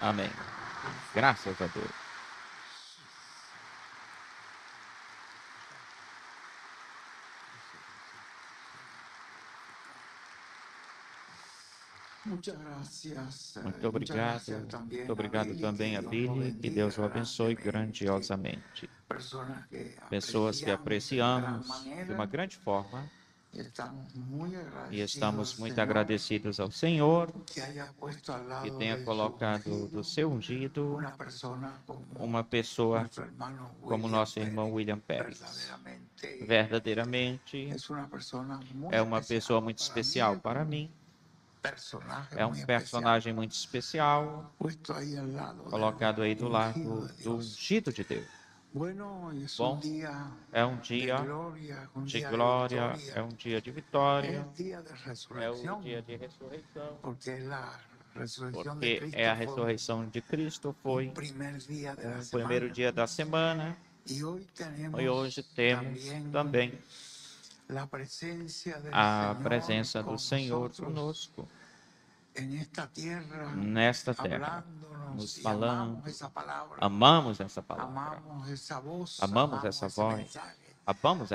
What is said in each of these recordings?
Amém. Graças a Deus. Muito obrigado. Muito obrigado também a Billy. Que Deus o abençoe grandiosamente. Pessoas que apreciamos de uma grande forma e estamos muito agradecidos ao Senhor que tenha colocado do seu ungido uma pessoa como nosso irmão William Pérez. Verdadeiramente é uma pessoa muito especial para mim. É um personagem muito especial, colocado aí do lado do ungido de Deus. Bom, é um dia de glória, é um dia de vitória, é o dia de ressurreição, porque é a ressurreição de Cristo, foi o primeiro dia da semana, e hoje temos também a presença do Senhor conosco nesta terra, nos falando. Amamos essa palavra, amamos essa voz, amamos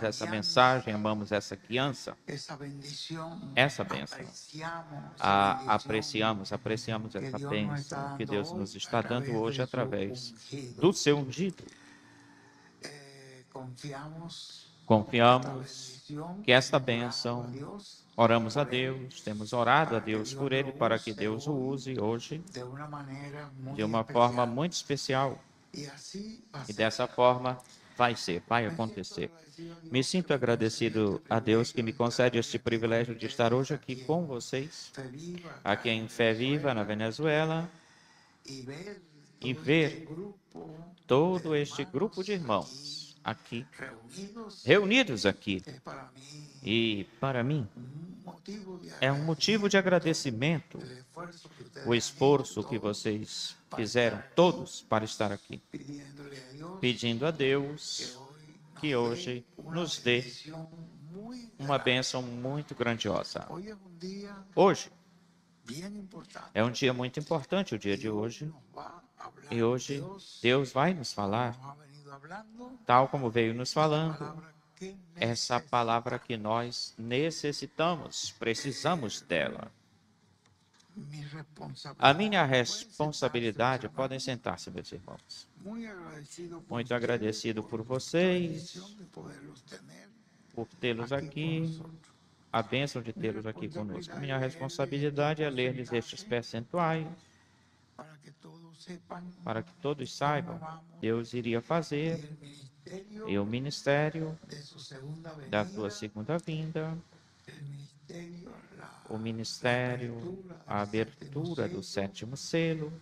essa mensagem, amamos essa criança, essa bênção. Apreciamos essa bênção que Deus nos está dando hoje através do seu ungido. Confiamos que esta bênção, oramos a Deus, temos orado a Deus por ele, para que Deus o use hoje de uma forma muito especial. E dessa forma vai acontecer. Me sinto agradecido a Deus que me concede este privilégio de estar hoje aqui com vocês, aqui em Fé Viva, na Venezuela, e ver todo este grupo de irmãos aqui, reunidos aqui. E, para mim, é um motivo de agradecimento o esforço que vocês fizeram todos para estar aqui, pedindo a Deus que hoje nos dê uma bênção muito grandiosa. Hoje é um dia muito importante, o dia de hoje, e hoje Deus vai nos falar, tal como veio nos falando, essa palavra que nós necessitamos, precisamos dela. A minha responsabilidade, podem sentar-se, meus irmãos. Muito agradecido por vocês, por tê-los aqui, a bênção de tê-los aqui conosco. Minha responsabilidade é ler-lhes estes percentuais, para que todos saibam, Deus iria fazer, e o ministério da sua segunda vinda, o ministério, a abertura do sétimo selo,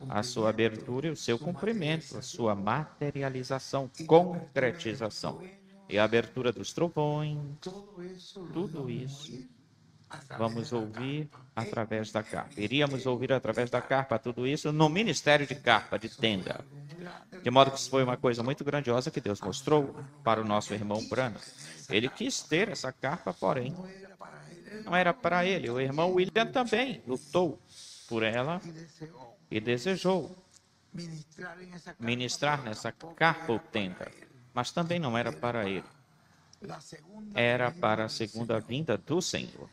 a sua abertura e o seu cumprimento, a sua materialização, concretização, e a abertura dos trovões, tudo isso vamos ouvir através da carpa. Iríamos ouvir através da carpa tudo isso no ministério de carpa, de tenda. De modo que isso foi uma coisa muito grandiosa que Deus mostrou para o nosso irmão Branham. Ele quis ter essa carpa, porém, não era para ele. O irmão William também lutou por ela e desejou ministrar nessa carpa ou tenda, mas também não era para ele. Era para a segunda vinda do Senhor.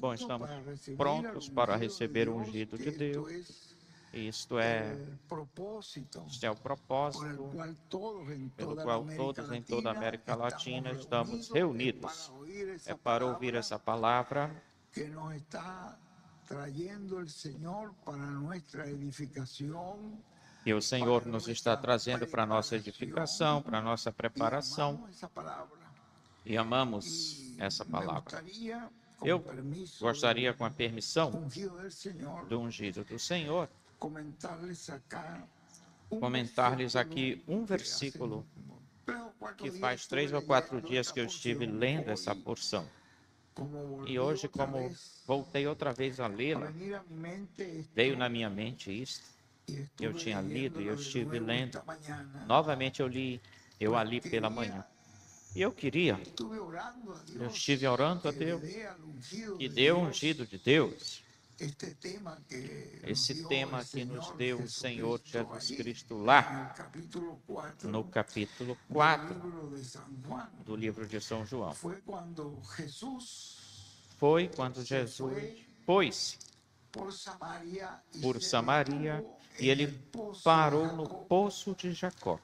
Bom, estamos prontos para receber o ungido de Deus. Isto é o propósito pelo qual todos em toda a América Latina estamos reunidos. É para ouvir essa palavra que nos está trazendo o Senhor para nossa edificação. E o Senhor nos está trazendo para a nossa edificação, para a nossa preparação. E amamos essa palavra. Eu gostaria, com a permissão do ungido do Senhor, comentar-lhes aqui um versículo que faz 3 ou 4 dias que eu estive lendo essa porção. E hoje, como voltei outra vez a lê-la, veio na minha mente isto. Eu tinha lido e eu estive lendo. Novamente eu a li pela manhã. E eu estive orando a Deus, que deu o ungido de Deus, esse tema que nos deu o Senhor Jesus Cristo lá no capítulo 4 do livro de São João. Foi quando Jesus pôs-se por Samaria e ele parou no poço de Jacó.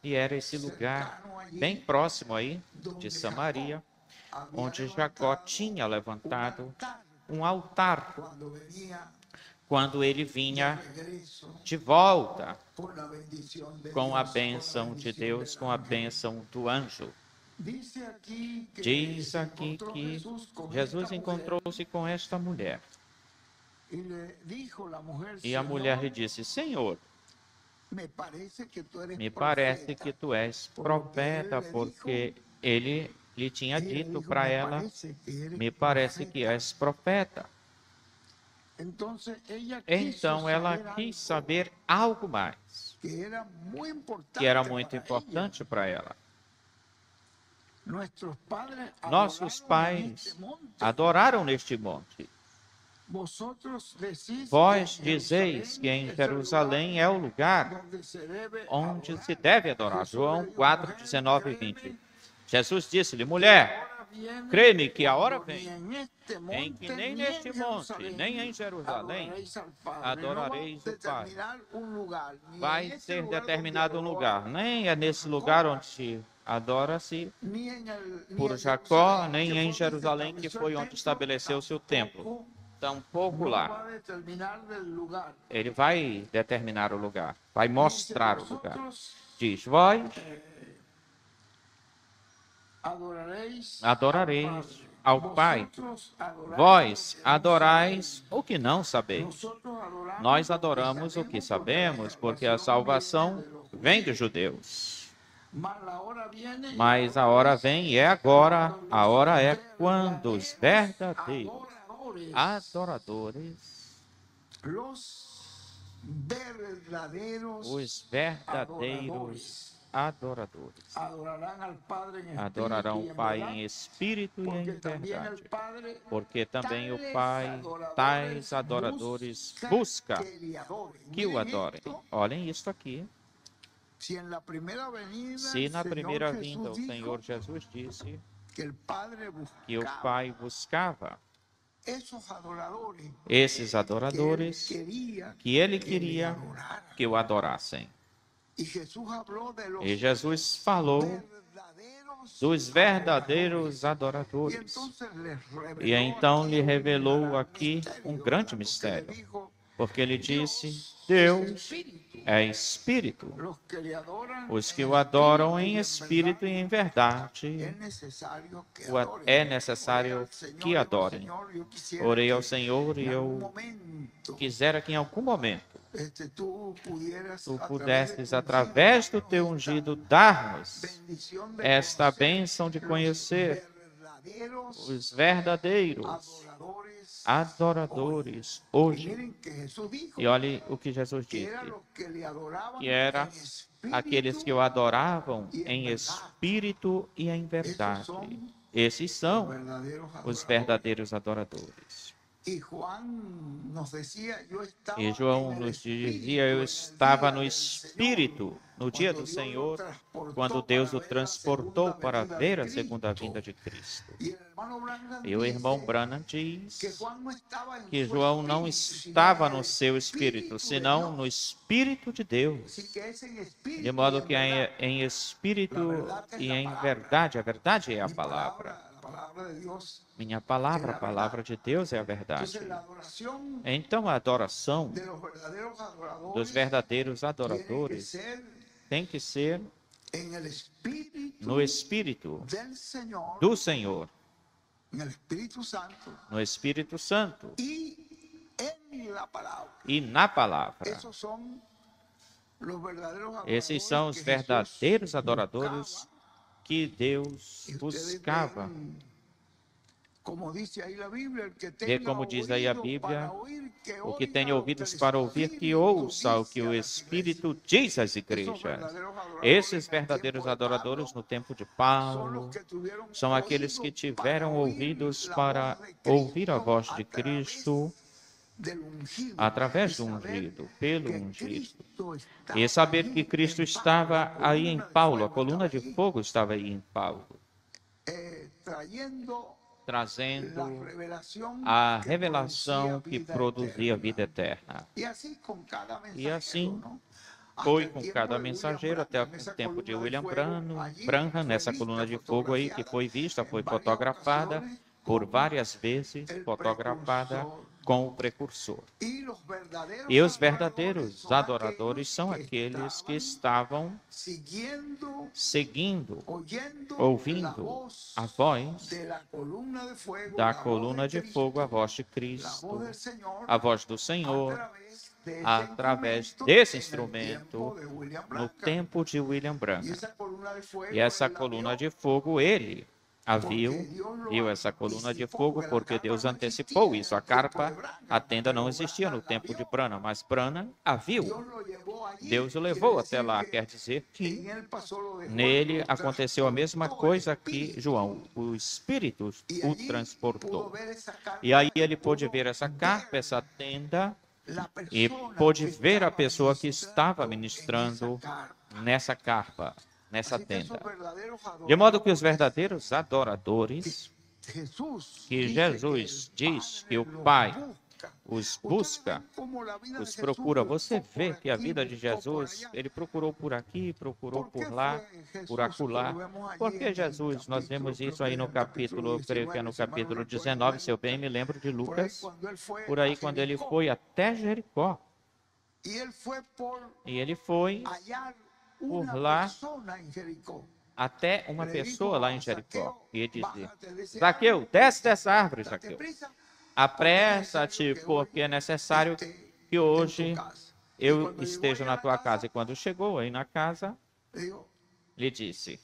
E era esse lugar bem próximo aí de Samaria, onde Jacó tinha levantado um altar quando ele vinha de volta com a bênção de Deus, com a bênção do anjo. Diz aqui que Jesus encontrou-se com esta mulher. E a mulher lhe disse: Senhor, me parece que tu és profeta, porque ele lhe tinha dito para ela: me parece que és profeta. Então ela quis saber algo mais, que era muito importante para ela. Nossos pais adoraram neste monte. Vós dizeis que em Jerusalém é o lugar onde se deve adorar. João 4, 19 e 20. Jesus disse-lhe: mulher, crê-me que a hora vem em que nem neste monte, nem em Jerusalém, adorareis o Pai. Vai ser determinado um lugar. Nem é nesse lugar onde se adora-se por Jacó, nem em Jerusalém, que foi onde estabeleceu o seu templo. Tampouco lá. Ele vai determinar o lugar, vai mostrar o lugar. Diz: vós adorareis ao Pai. Vós adorais o que não sabeis. Nós adoramos o que sabemos, porque a salvação vem dos judeus. Mas a hora vem, e é agora, a hora é quando os verdadeiros adoradores, os verdadeiros adoradores, adorarão o Pai em espírito e em verdade, porque também o Pai tais adoradores busca que o adorem. Olhem isso aqui. Se na primeira vinda o Senhor Jesus disse que o Pai buscava esses adoradores que ele queria que o adorassem. E Jesus falou dos verdadeiros adoradores. E então lhe revelou aqui um grande mistério, porque ele disse: Deus é espírito. Os que o adoram em espírito e em verdade, é necessário que adorem. Orei ao Senhor e eu quisera que em algum momento tu pudesses, através do teu ungido, dar-nos esta bênção de conhecer os verdadeiros adoradores hoje. E olhe o que Jesus disse, que era aqueles que o adoravam em espírito e em verdade. Esses são os verdadeiros adoradores. E João nos dizia: eu estava no Espírito no dia do Senhor, quando Deus o transportou para ver a segunda vinda de Cristo. E o irmão Branham diz que João não estava no seu espírito, senão no Espírito de Deus. De modo que em espírito e em verdade, a verdade é a palavra. Minha palavra, a palavra de Deus é a verdade. Então a adoração dos verdadeiros adoradores tem que ser no Espírito do Senhor, no Espírito Santo e na palavra. Esses são os verdadeiros adoradores que Deus buscava Vê como diz aí a Bíblia, o que tem ouvidos para ouvir, que ouça o que o Espírito diz às igrejas. Esses verdadeiros adoradores no tempo de Paulo são aqueles que tiveram ouvidos para ouvir a voz de Cristo através do ungido, pelo ungido. E saber que Cristo estava aí em Paulo, a coluna de fogo estava aí em Paulo, trazendo a revelação que produzia a vida eterna. E assim foi com cada mensageiro até o tempo de William Branham, nessa coluna de fogo aí que foi vista, foi fotografada por várias vezes, fotografada com o precursor. E os verdadeiros adoradores são aqueles que estavam seguindo, ouvindo a voz da coluna de fogo, a voz de Cristo, a voz do Senhor, através desse instrumento no tempo de William Branham. E essa coluna de fogo, ele a viu essa coluna de fogo, porque Deus antecipou isso. A carpa, a tenda não existia no tempo de Branham, mas Branham a viu. Deus o levou até lá, quer dizer que nele aconteceu a mesma coisa que João, o Espírito o transportou. E aí ele pôde ver essa carpa, essa tenda, e pôde ver a pessoa que estava ministrando nessa carpa, nessa tenda. De modo que os verdadeiros adoradores, que Jesus diz que o Pai os busca, os procura. Você vê que a vida de Jesus, ele procurou por aqui, procurou por lá, por acolá. Porque Jesus, nós vemos isso aí no capítulo, eu creio que é no capítulo 19, se eu bem me lembro de Lucas, por aí quando ele foi até Jericó. E ele foi por lá até uma pessoa lá em Jericó e dizer: Zaqueu, desce dessa árvore, Zaqueu. Apressa-te, porque é necessário que hoje eu esteja na tua casa. E quando chegou aí na casa, lhe disse: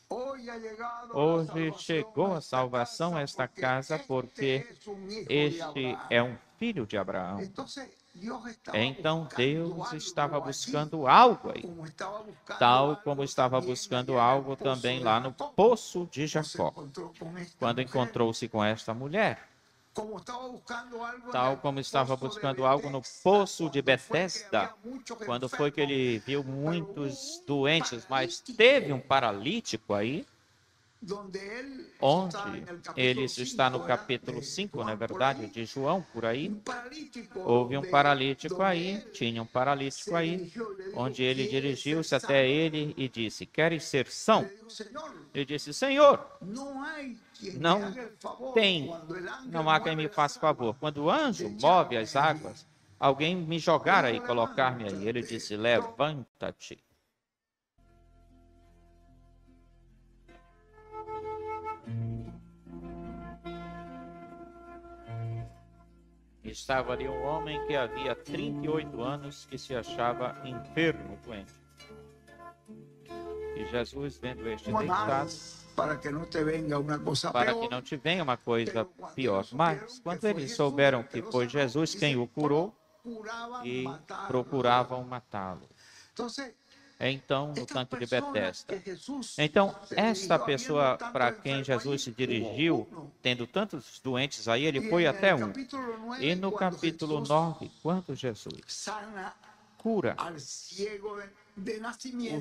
hoje chegou a salvação a esta casa, porque este é um filho de Abraão. Então Deus estava buscando algo aí, tal como estava buscando algo também lá no poço de Jacó, quando encontrou-se com esta mulher. Tal como estava buscando algo no poço de Betesda, quando foi que ele viu muitos doentes, mas teve um paralítico aí, onde ele está no capítulo 5, na verdade, de João, por aí. Houve um paralítico aí, tinha um paralítico aí, onde ele dirigiu-se até ele e disse: queres ser são? Ele disse: Senhor, não há quem me faça favor. Quando o anjo move as águas, alguém me jogar aí, colocar-me aí. Ele disse: levanta-te. Estava ali um homem que havia 38 anos que se achava enfermo, doente. E Jesus, vendo este deitado, para que não te venha uma coisa pior. Mas quando eles souberam que foi Jesus quem o curou, e procuravam matá-lo. Então, no tanque de Betesda. Então, esta pessoa para quem Jesus se dirigiu, tendo tantos doentes aí, ele foi até um. E no capítulo 9, quando Jesus cura o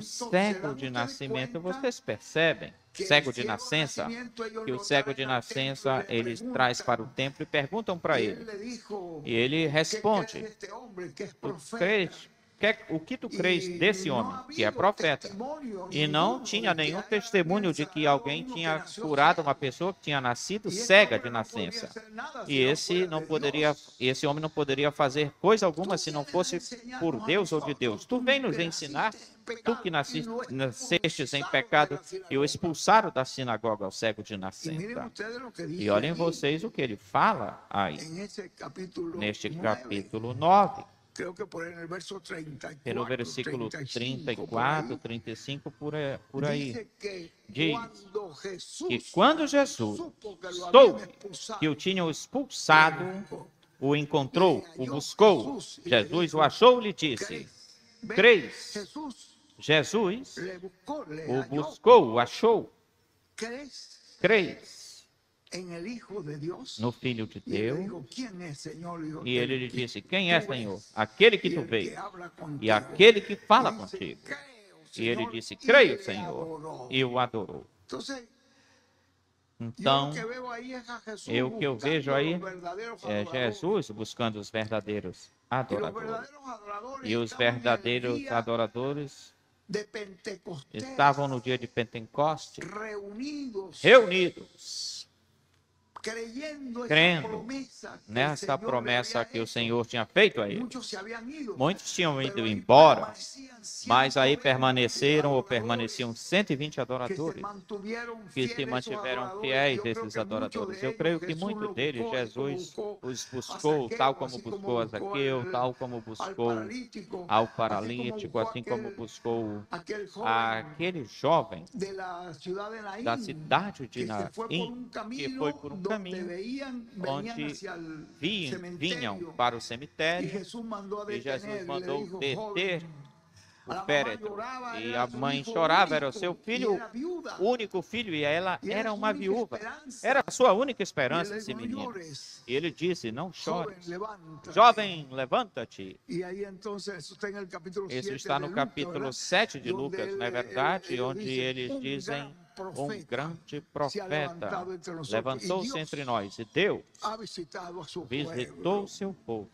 cego de nascimento, vocês percebem, cego de nascença, que o cego de nascença ele traz para o templo e perguntam para ele. E ele responde: tu crês? O que tu crês desse homem, que é profeta? E não tinha nenhum testemunho de que alguém tinha curado uma pessoa que tinha nascido cega de nascença. E esse homem não poderia fazer coisa alguma se não fosse por Deus ou de Deus. Tu vem nos ensinar, tu que nascestes em pecado, e o expulsaram da sinagoga ao cego de nascença. E olhem vocês o que ele fala aí, neste capítulo 9. pelo versículo 34, 35, por aí, diz que quando Jesus soube que o tinham expulsado, o encontrou, o buscou, Jesus o achou e lhe disse: creis? Jesus o buscou, o achou. Creis no Filho de Deus? E ele lhe disse: quem é, Senhor? Aquele que tu vês e aquele que fala contigo. E ele disse: creio, Senhor, e o adorou. Então, o que eu vejo aí é Jesus buscando os verdadeiros adoradores. E os verdadeiros adoradores estavam no dia de Pentecostes reunidos, crendo nessa promessa que o Senhor tinha feito a eles. Muitos tinham ido embora, mas aí permaneciam 120 adoradores que se mantiveram fiéis, esses adoradores. Eu creio que muitos deles Jesus os buscou, tal como buscou a Zaqueu, tal como buscou ao paralítico, assim como buscou aquele jovem da cidade de Naim, que foi por um caminho onde vinham para o cemitério, e Jesus mandou descer o féretro, e a mãe chorava, era o seu filho, único filho, e ela era uma viúva, era a sua única esperança, esse menino. E ele disse: não chores, jovem, levanta-te. Isso está no capítulo 7 de Lucas, não é verdade? Onde eles dizem: um grande profeta levantou-se entre nós, e Deus visitou o seu povo.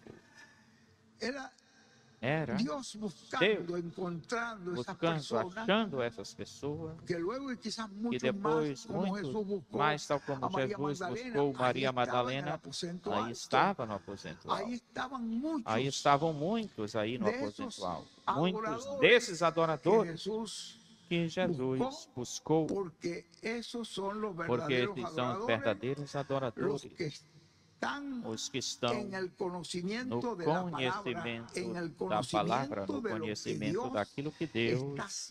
Era Deus buscando, achando essas pessoas, que depois, muito mais, tal como Jesus buscou Maria Madalena, aí estava no aposento alto. Aí estavam muitos aí no aposento alto. Muitos desses adoradores que Jesus buscou, porque esses são os verdadeiros adoradores, os que estão no conhecimento da palavra, no conhecimento daquilo que Deus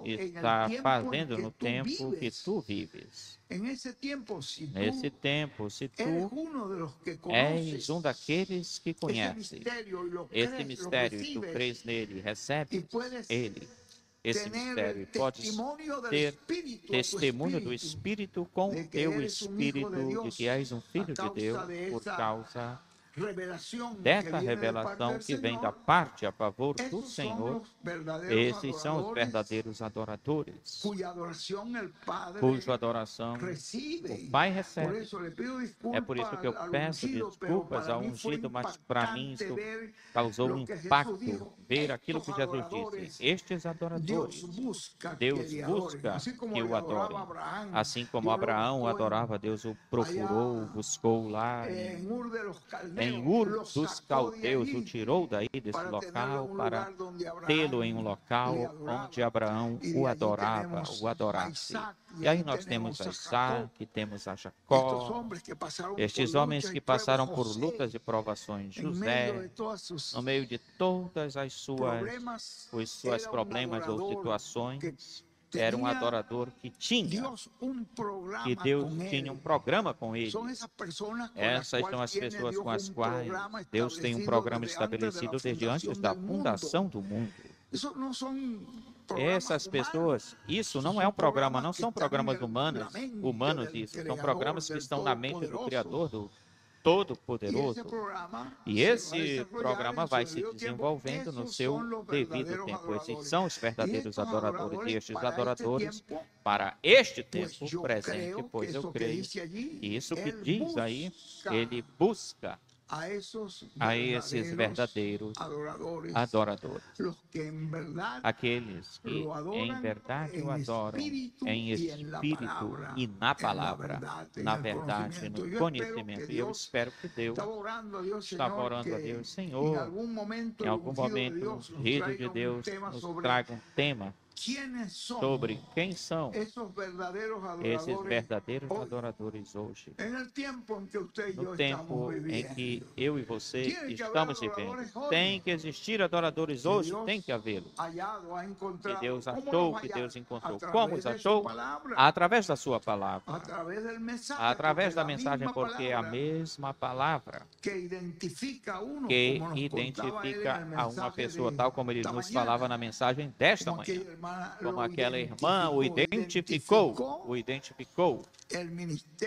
está fazendo no tempo que tu vives. Nesse tempo, se tu és um daqueles que conhece esse mistério e tu crês nele, recebes ele, esse mistério, e podes ter testemunho do Espírito com o teu Espírito de que és um filho de Deus, por causa dessa revelação que vem da parte a favor do Senhor. Esses são os verdadeiros adoradores, cuja adoração o Pai recebe. É por isso que eu peço desculpas ao ungido, mas para mim isso causou um impacto, ver aquilo que Jesus disse: estes adoradores, Deus busca que o adorem. Assim como Abraão adorava, Deus o procurou, o buscou lá em Ur dos Caldeus, o tirou daí desse local para tê-lo em um local onde Abraão o adorava, o adorasse. E aí nós temos a Isaac, temos a Jacó, estes homens que passaram por lutas e provações. José, no meio de todas as suas problemas ou situações, era um adorador que Deus tinha um programa com eles. Essas são as pessoas com as quais Deus tem um programa estabelecido desde antes da fundação do mundo. Essas pessoas, isso não é um programa, não são programas humanos, isso são programas que estão na mente do Criador, do Todo-Poderoso. E esse programa vai se desenvolvendo no seu devido tempo. Esses são os verdadeiros adoradores. E estes adoradores, para este tempo presente, pois eu creio que isso que diz aí, ele busca a esses verdadeiros adoradores, aqueles que em verdade o adoram em espírito e na palavra, na verdade, no conhecimento. E eu espero que Deus estava orando a Deus: Senhor, em algum momento o Espírito de Deus nos traga um tema sobre quem são esses verdadeiros adoradores hoje. No tempo em que eu e você estamos vivendo, tem que existir adoradores hoje, tem que havê-los. Que Deus achou, que Deus encontrou. Como os achou? Através da sua palavra. Através da mensagem, porque é a mesma palavra que identifica a uma pessoa, tal como ele nos falava na mensagem desta manhã. Como aquela irmã o identificou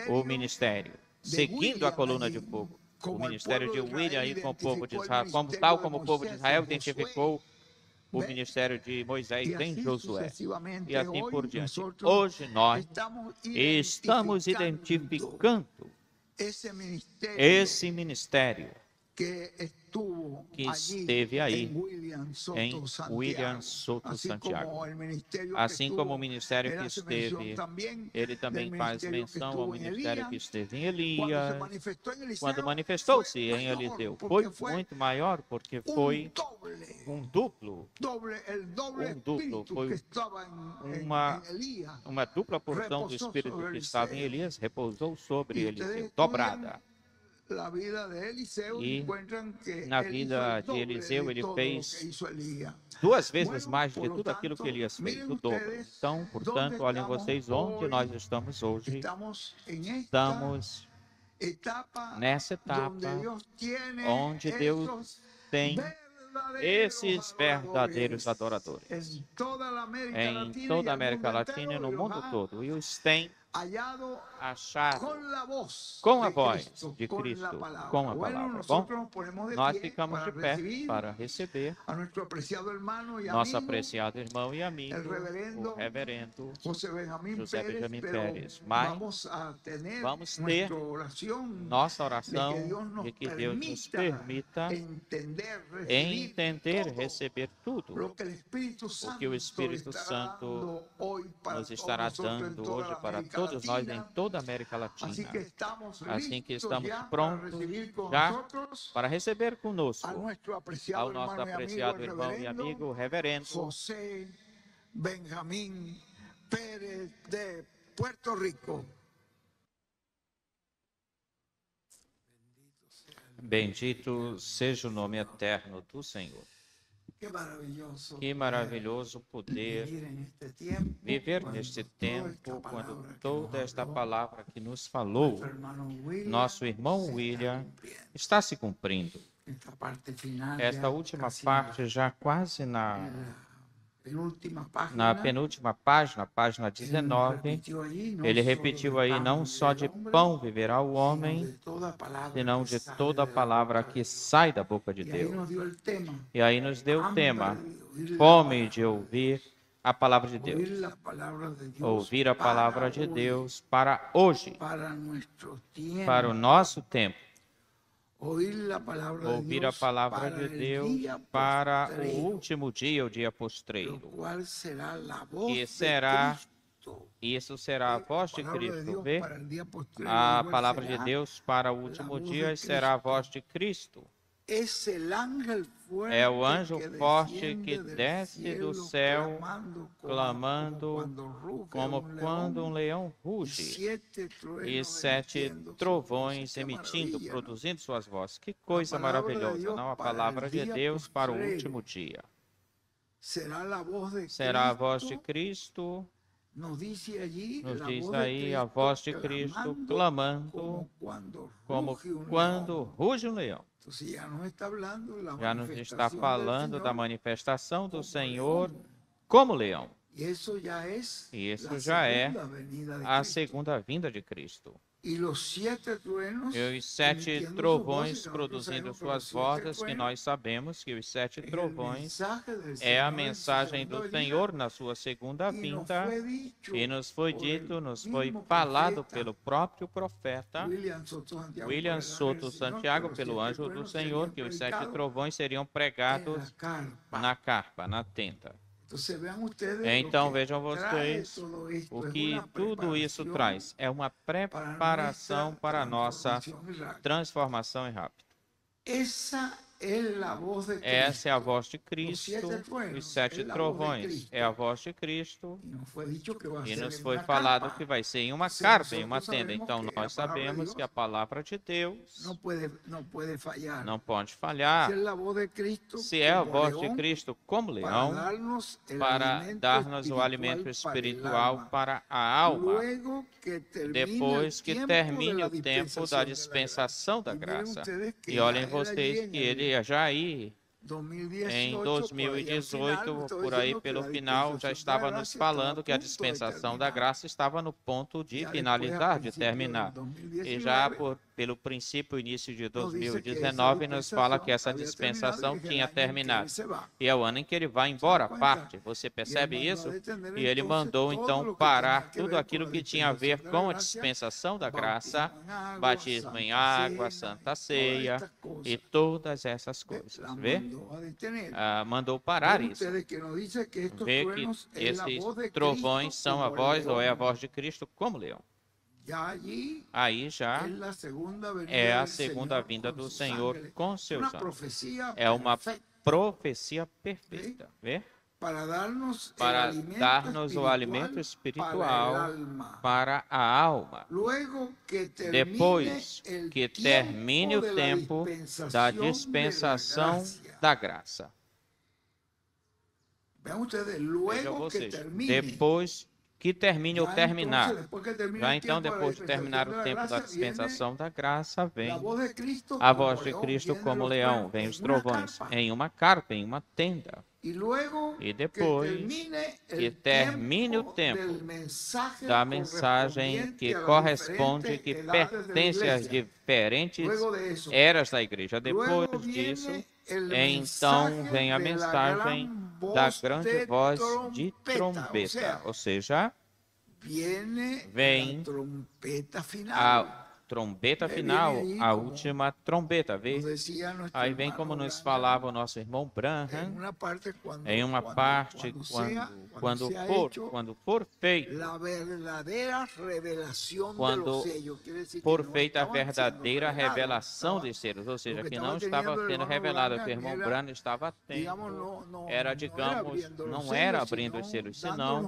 o ministério, seguindo a coluna de fogo. O ministério de William aí com o povo de Israel, tal como o povo de Israel identificou o ministério de Moisés em Josué. E assim por diante. Hoje nós estamos identificando esse ministério que esteve aí em William Soto Santiago. Assim como o ministério que esteve, ele também faz menção ao ministério que esteve em Elias, quando manifestou-se em Eliseu. Foi muito maior porque foi um duplo, foi uma dupla porção do Espírito que estava em Elias, repousou sobre Eliseu, dobrada. E na vida de Eliseu, ele fez 2 vezes mais de tudo aquilo que Elias fez, o dobro. Então, portanto, olhem vocês onde nós estamos hoje. Estamos nessa etapa onde Deus tem esses verdadeiros adoradores em toda a América Latina e no mundo todo. E os tem achado com a voz de Cristo, com a palavra. Bom, nós ficamos de pé para receber nosso apreciado irmão e amigo, o reverendo José Benjamin Pérez. Mas vamos ter nossa oração de que Deus nos permita entender, receber tudo o que o Espírito Santo nos estará dando hoje para todos nós em toda a América Latina. Assim que estamos prontos já para receber conosco ao nosso apreciado irmão e amigo, o reverendo José Benjamín Pérez de Puerto Rico. Bendito seja o nome eterno do Senhor. Que maravilhoso poder viver neste tempo, quando toda esta palavra que nos falou, nosso irmão William, está se cumprindo. Esta última parte, já quase na penúltima página, página 19, ele repetiu aí: não só de pão viverá o homem, senão de toda a palavra que sai da boca de Deus. E aí nos deu o tema: fome de ouvir a palavra de Deus. Ouvir a palavra de Deus para hoje, para o nosso tempo. Ouvir a palavra de Deus para o último dia, o dia postreiro. Isso será a voz de Cristo. Vê? A palavra de Deus para o último dia será a voz de Cristo. É o anjo forte que desce do céu, clamando como quando um leão ruge, e 7 trovões emitindo, produzindo suas vozes. Que coisa maravilhosa, não? A palavra de Deus para o último dia. Será a voz de Cristo. Nos diz aí a voz de Cristo clamando como quando ruge um leão. Já nos está falando da manifestação do Senhor como leão. E isso já é a segunda vinda de Cristo. E os 7 trovões produzindo suas vozes, que nós sabemos que os 7 trovões é a mensagem do Senhor na sua segunda vinda, e nos foi dito, nos foi falado pelo próprio profeta William Soto Santiago, pelo anjo do Senhor, que os 7 trovões seriam pregados na carpa, na tenda. Então vejam vocês o que tudo isso traz. É uma preparação para a nossa transformação rápida. es la voz de Essa é a Cristo. voz de Cristo. Os 7 trovões é a voz de Cristo. Y nos fue dicho que va a E ser nos en foi una falado carpa. que vai ser em uma Se carpa, em uma nosotros tenda. sabemos Então que nós a palavra de sabemos que a Dios palavra de Deus no puede fallar. não pode Si falhar. es la voz de Cristo, Se é a como voz de león, Cristo como para leão, darnos el para alimento dar-nos o alimento espiritual espiritual para a alma, Luego que termine depois el que tiempo termine de o la tempo da dispensação dispensação da Y miren graça. ustedes que E ya olhem era vocês allí en que el ele já aí, 2018, em por ahí al final, 2018, estoy por aí diciendo que pelo la final, já dispensación estava da nos gracia estava falando a que a punto de dispensação da terminar. graça estava no ponto de Ya después, finalizar, a de principio terminar. del E já 2019, pelo princípio, início de nos dice que esa 2019, nos fala que essa dispensação dispensação havia tinha terminado terminado. e que ele se va. E é o ano em que ele vai embora, conta? parte. Você E percebe ele mandou isso? detener, E ele então, mandou, todo então, o que parar tinha que tudo ver aquilo com a que tinha a ver dispensação da com a graça, dispensação da graça, batismo em batismo em água, água, Santa Santa Ceia, Ceia todas e estas todas essas coisas. coisas. Vê? Mandou a detener. Mandou parar Ven isso. ustedes que nos dice que estos Vê que truenos es la esses voz de trovões Cristo são a como voz ou é a león. voz de Cristo como leão. Ya allí Aí já es la segunda venida é a del segunda Señor vinda con do su Senhor sangre. com seu Una sangue. profecía É uma perfecta profecia perfeita. Vê? para darnos Para el alimento dar-nos o alimento para el espiritual alma. para a alma. Luego que termine Depois el que tiempo termine o de la tempo da dispensação gracia. da graça. Vean ustedes, Vejam luego que vocês, termine. depois que termine ou Ya terminar. entonces, después que termine Já el então, tiempo de la depois de terminar o dispensación de la tempo da gracia, dispensação da graça, viene vem la voz de Cristo a como voz de león, Cristo vienen como los leão, truenos vem en os una trovões carpa. em uma carpa, em uma tenda. Y luego E que depois termine que el termine o tiempo tempo del mensaje da mensagem que correspondiente a las corresponde, diferentes que edades de la pertence às iglesia. diferentes Luego de eso, eras da igreja. luego Depois viene disso, el então mensaje vem a de la mensagem gran da voz grande de voz de trompeta, trombeta. Ou seja, viene vem la trompeta final. a trombeta final, a como última trombeta. Vê? Nos decía nuestro Aí vem hermano como nos Branham, falava o nosso irmão en Branham, una parte cuando, em uma parte, quando sea hecho quando for feito, la verdadera revelación de quando los sellos, quiere decir que por no feita a estaban siendo verdadeira revelados, revelação estaba- dos seres, ou seja, que que estava não estava tendo o sendo irmão revelado, Branham que o irmão era, Branham estava digamos, tendo. no Era, digamos, não era abrindo os selos, senão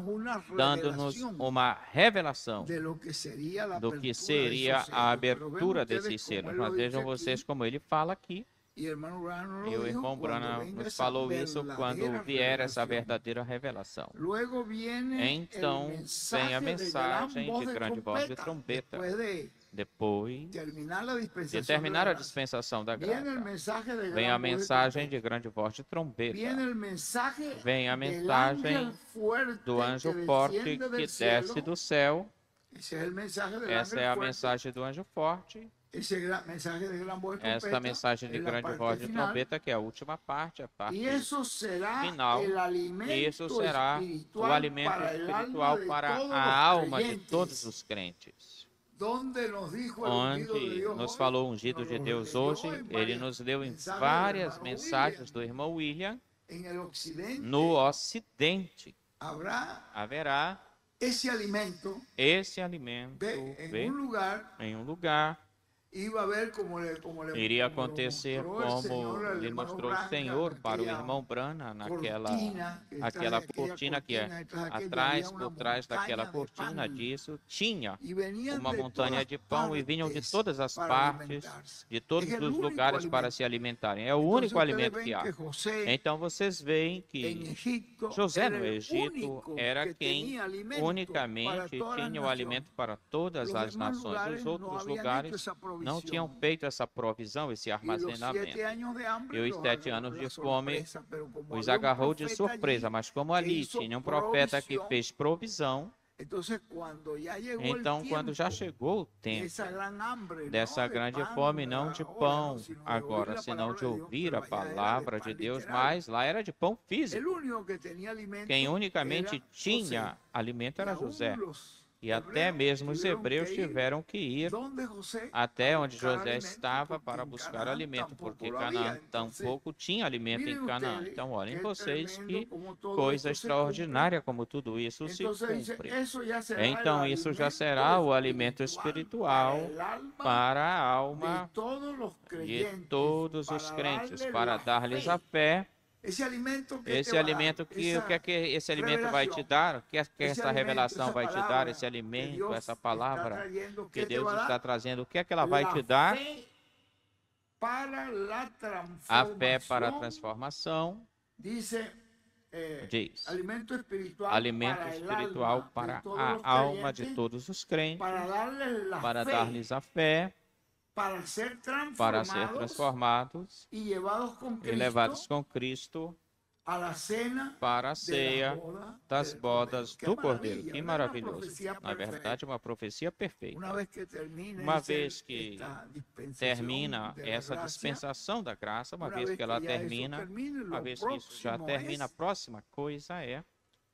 dándonos dando-nos uma revelação de lo que seria a do que abertura seria desses a selos. Pero abertura vemos desses ustedes selos. como ele Mas lo vejam dice vocês aqui, como ele fala aqui. e o irmão Branham E o lo dijo, irmão quando Branham venga nos essa falou isso quando verdadeira vier essa revelação. verdadeira revelação. Luego viene Então el vem a mensaje mensagem de grande voz de trombeta. Después de Depois terminar a de dispensação terminar da a graça. dispensação da Viene el graça, mensaje de vem gran a voz de mensagem trompeta. de grande voz de trombeta. Viene el mensaje Vem a del mensagem ángel fuerte do anjo que forte desciende que del desce cielo. do céu. Ese es el mensaje del Essa ángel é a fuerte. mensagem do anjo forte. Esse mensaje de gran voz de Esta trompeta mensagem de es la grande parte voz de final. trombeta, que é a última parte, a parte Y eso será final. el alimento E isso será o espiritual alimento para el espiritual alma de para todos a los alma de creyentes. todos os crentes. Donde nos dijo el ungido de Onde Dios nos hoy, falou o ungido nos de lo Deus leyó hoje, en ele varias nos leu em mensajes várias del hermano mensagens William. do irmão William. En el occidente No Ocidente habrá haverá esse alimento. esse alimento, En vê, un lugar em um lugar. iba a haber como le Iria como lo acontecer mostró el como Señor al lhe hermano mostrou o Branham, Senhor para o aquella irmão Branham naquela cortina que aquela atrás daquela cortina que é cortina, atrás daquela atrás, havia por uma trás daquela montanha de cortina pão. disso, tinha E veniam uma de montanha todas de pão e vinham de partes todas as para partes, alimentar-se. de todos É o os único lugares para alimento. se alimentarem. É o Entonces, único ustedes alimento ven que há. que José Então vocês veem en que Egipto José era no el Egito único era que quem tenía alimento para unicamente todas las tinha o naciones. alimento para todas Los as demás nações. lugares Os no outros habían hecho lugares esa não provisión. tinham feito essa provisão, esse Y los 7 armazenamento. años de hambre E os los 7 agarró anos la de fome sorpresa, pero como os había un agarrou de profeta surpresa, allí mas como que ali hizo tinha um profeta que provisión, fez provisão, entonces cuando ya llegó então el quando já tiempo chegou o de tempo esa gran hambre, dessa no de grande pan fome, não de ahora, pão no, sino de oír agora, la senão palabra de de Dios, ouvir pero a allá era de palavra pan de Deus, literal. mas lá era de pão El físico. único que tenía alimento Quem unicamente era tinha José. alimento Y era aún José. E até mesmo os hebreus tiveram que ir donde José até a onde buscar José alimento, estava porque para en buscar Canaán alimento, tampoco porque lo Canaã había. Entonces, tampouco tinha alimento em miren Canaã. ustedes Então, olhem qué vocês tremendo que como todo coisa esto se cumple. extraordinária como tudo isso se Entonces dice, cumpre. eso ya será Então, el isso já alimento será o alimento espiritual espiritual para el alma para a de alma todos los de creyentes, todos os para crentes, darles para la dar-lhes a fe. fé. Esse alimento que te Esse va a dar, alimento que o que é que esse alimento vai te revelación, dar? O que é que esse essa alimento, revelação essa vai te dar? palavra Esse que alimento, Deus essa está palavra trayendo, que que te Deus va a está dar? trazendo, o que é que ela vai te La dar? fe para la A fé para a transformación, transformação, dice, diz. alimento espiritual Alimento para el espiritual alma de para todos a los alma de creyentes, todos os crentes, para darles la para fe, dar-lhes a fé, para ser para ser transformados y llevados con e levados Cristo com Cristo a la cena para a de ceia la boda das del bodas Cordero. do Cordeiro. Que Una maravilhoso. profecía Na perfecta. verdade, uma profecia perfeita. Una vez que termine Uma vez que esta dispensación termina de la essa gracia, dispensação da graça, uma una vez vez que ela ya eso termina, termine, uma lo vez que isso já próximo termina, a es próxima coisa é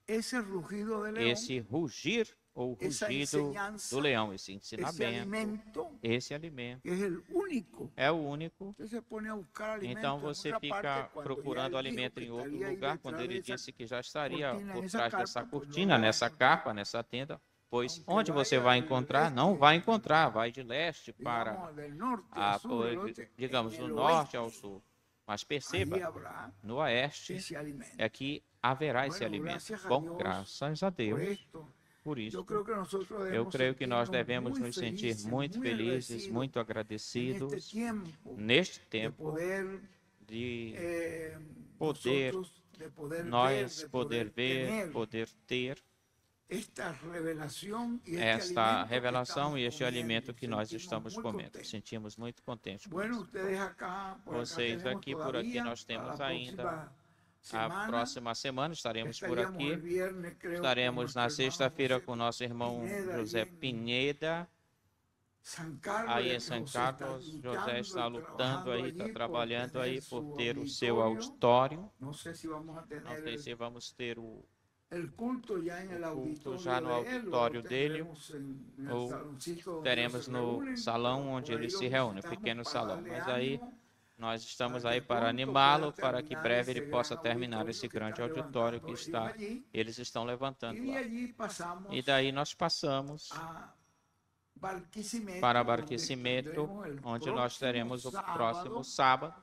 esse rugido de león, esse rugir ou essa rugido enseñanza, do leão, esse esse ensinamento, alimento, esse alimento. que es el único. É o único. Você se pone a buscar alimento Então en você otra fica parte, cuando procurando ya él dijo alimento que em outro estaría ahí lugar, quando detrás ele de esa disse que já estaria cortina, por essa trás carpa, dessa pues no cortina, lo nessa vai capa, nessa tenda, pois Aunque onde você vaya vai del encontrar? este, Não vai encontrar, vai de leste para, digamos, del norte al sur, del oeste, digamos, en do el norte oeste, ao sul. Mas ahí perceba, habrá no oeste esse alimento. é que haverá esse Bueno, alimento. gracias a Bom, Dios graças a por Deus esto. por Eu isso. creio que nosotros Eu debemos creio que nós sentirnos devemos muy nos sentir felizes, muito muy felizes, agradecidos muito en agradecidos este tiempo neste de tempo poder, de poder, nosotros, de poder nós ver, poder ver, tener poder ter esta revelación y este esta alimento revelação que e este estamos alimento comiendo. que nós Sentimos estamos muy comendo. contentos. Sentimos muito contentes com Bueno, isso. ustedes acá, por Vocês acá aqui, tenemos por aqui, todavía, nós temos para la ainda próxima a semana, próxima semana estaremos por estaríamos aqui. el viernes, creo, Estaremos con na nuestro hermano sexta-feira José com nosso irmão Pineda, José aí em Pineda. San Carlos, Aí ya em que São José Carlos, está José está lutando, lutando aí, está allí trabalhando por aí tener por su ter o seu auditorio. auditório. No sé si vamos a Não tener sei se vamos ter o el culto ya en el culto auditorio já no de él, auditório o lo dele, tendremos en el ou saloncito donde teremos ellos se no reúnen, salão pero onde por ahí ele lo se reúne, visitamos pequeno para salão. darle Mas aí ánimo, nós estamos para aí que para pronto animá-lo, pueda para que terminar breve ele esse possa gran terminar auditorio esse que grande está auditório que levantando está, ellos allí. eles estão levantando Y de lá. allí pasamos E daí nós passamos a Barquisimeto, para donde Barquisimeto, tendremos el onde nós teremos o próximo próximo sábado.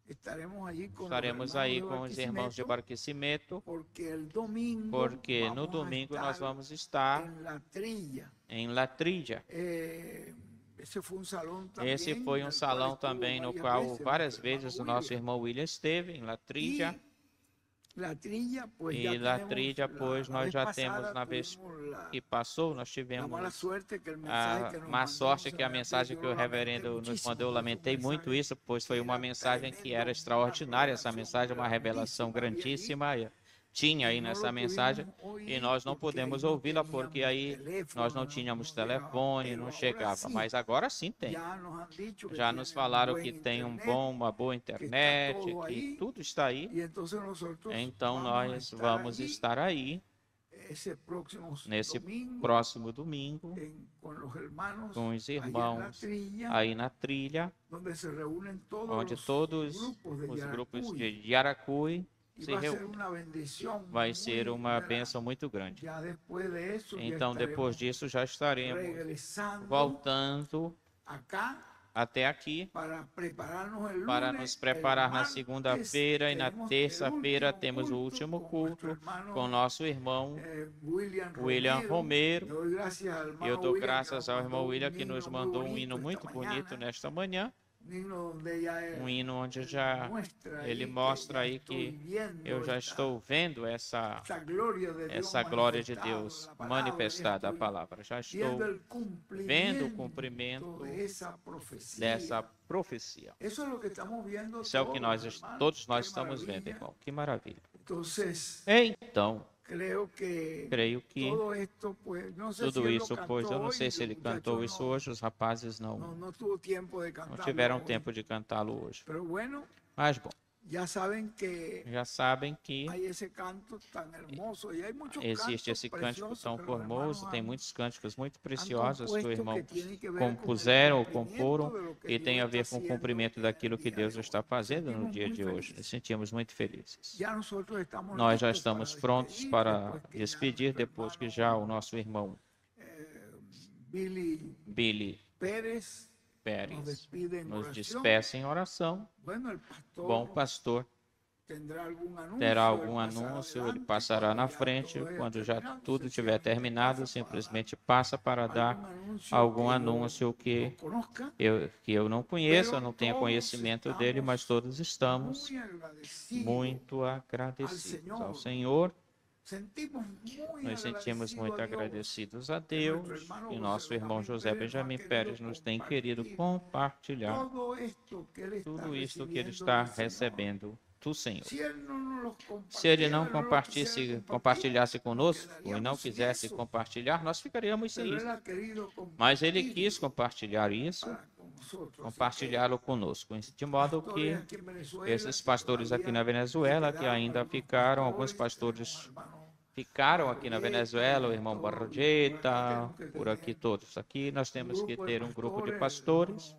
Estaremos allí com Estaremos aí com os irmãos de Barquisimeto, porque domingo porque no domingo nós vamos estar em La Trilla. Esse foi um salão também no qual várias vezes o nosso irmão William esteve, em La Trilla. E La Trilla, pois, nós já temos, na vez que passou, nós tivemos a má sorte que a mensagem que o reverendo nos mandou, eu lamentei muito isso, pois foi uma mensagem que era extraordinária, essa mensagem, uma revelação grandíssima, tinha aí nessa mensagem, e nós não pudemos ouvi-la, porque aí nós não tínhamos telefone, não chegava, mas agora sim tem. Já nos falaram que tem uma boa internet, que tudo está aí, então nós vamos estar aí, nesse próximo domingo, com os irmãos aí na trilha, onde todos os grupos de Yaracuy se reúnem. Vai ser uma bênção muito grande. Então, depois disso, já estaremos voltando até aqui para nos preparar na segunda-feira, e na terça-feira temos o último culto com nosso irmão William Romero. Eu dou graças ao irmão William que nos mandou um hino muito bonito nesta manhã. Um hino onde já ele mostra aí que eu já estou vendo essa glória de Deus manifestada, a palavra. Já estou vendo o cumprimento dessa profecia. Isso é o que todos nós estamos vendo, irmão. Que maravilha. Então, creio que tudo isso, pois eu não sei se ele cantou isso hoje, os rapazes não tiveram tempo de cantá-lo hoje. Mas bom, Ya saben que Já sabem que hay ese canto tan hermoso y hay muchos existe cantos esse cântico preciosos tão que los hermanos formoso, tem muitos cânticos muito han preciosos que o compuesto irmão que tienen que ver con el compuseram ou cumplimiento comporam de lo que e Dios tem a está ver com o haciendo cumprimento en el daquilo que día Deus de hoy. está fazendo no Sentimos dia muy de hoje. Nos felices. sentimos muito felizes. Ya nosotros estamos Nós já listos para estamos prontos despedir, para después que ya despedir nuestro depois que hermano, já o nosso irmão Billy Billy Pérez nos Pérez despide en nos oración. despeça em oração. Bueno, el pastor Bom pastor tendrá terá algum algum anúncio, ele ele passará na frente. Quando já tudo estiver terminado, simplesmente passa para dar algum anúncio que eu não conheço, eu não tenho conhecimento dele, mas todos estamos muito agradecidos ao Senhor. Nos sentimos muito agradecidos a Deus e nosso irmão José Benjamin Pérez nos tem querido compartilhar tudo isto que ele está recebendo do Senhor. Se ele não compartilhasse conosco e não quisesse compartilhar, nós ficaríamos sem isso. Mas ele quis compartilhar isso, compartilhá-lo conosco, de modo que esses pastores aqui na Venezuela, que ainda ficaram, alguns pastores ficaram aqui na Venezuela, o irmão Barrojeta, por aqui todos. Aqui nós temos que ter um grupo de pastores,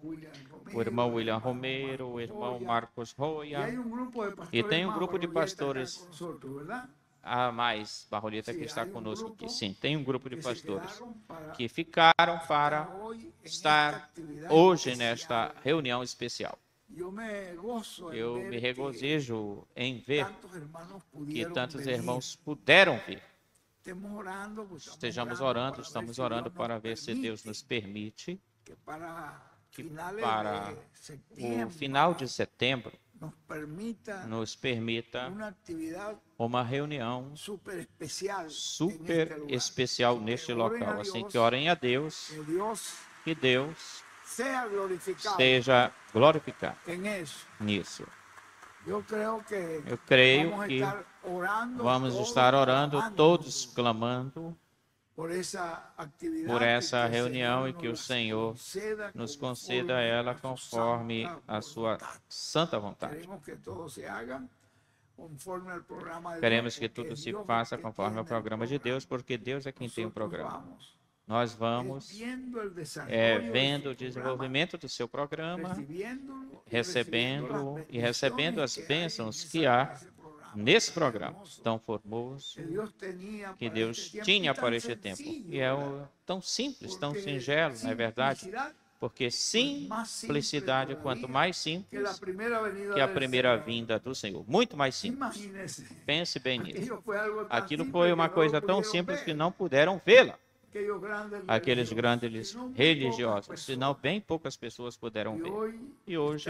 o irmão William Romero, o irmão Marcos Roya, e tem um grupo de pastores a mais, Barrojeta, que está conosco aqui. Sim, tem um grupo de pastores que ficaram para estar hoje nesta reunião especial. Eu me regozijo em ver que tantos irmãos puderam vir. Estamos orando para ver se Deus nos permite que para o final de setembro nos permita uma reunião super especial neste local. Assim que orem a Deus, que Deus seja glorificado nisso. Eu creio que vamos estar orando, todos clamando por essa reunião e que o Senhor nos conceda ela conforme a sua santa vontade. Queremos que tudo se faça conforme o programa de Deus, porque Deus é quem tem o programa. Nós vamos vendo o desenvolvimento do seu programa, recebendo as bênçãos que há nesse programa tão formoso que Deus tinha para este tempo. E é tão simples, tão singelo, não é verdade? Porque simplicidade, quanto mais simples que a primeira vinda do Senhor. Muito mais simples. Pense bem nisso. Aquilo foi uma coisa tão simples que não puderam vê-la. Aqueles grandes religiosos, senão bem poucas pessoas puderam ver. E hoje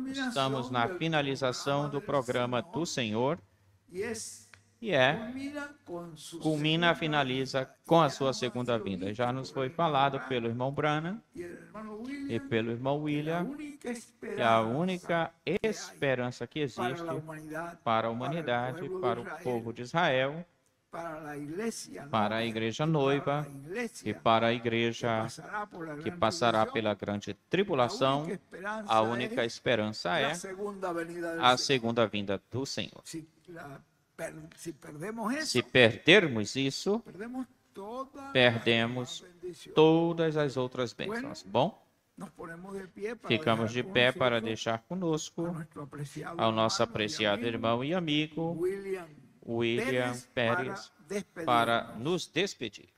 estamos na finalização do programa do Senhor e finaliza com a sua segunda vinda. Já nos foi falado pelo irmão Branham e pelo irmão William que a única esperança que existe para a humanidade, para o povo de Israel, para a igreja noiva e para a igreja que passará pela grande tribulação, a única esperança é a segunda vinda do Senhor. Se perdermos isso, perdemos todas as outras bênçãos. Bom? Ficamos de pé para deixar conosco ao nosso apreciado irmão e amigo William Pérez para nos despedir.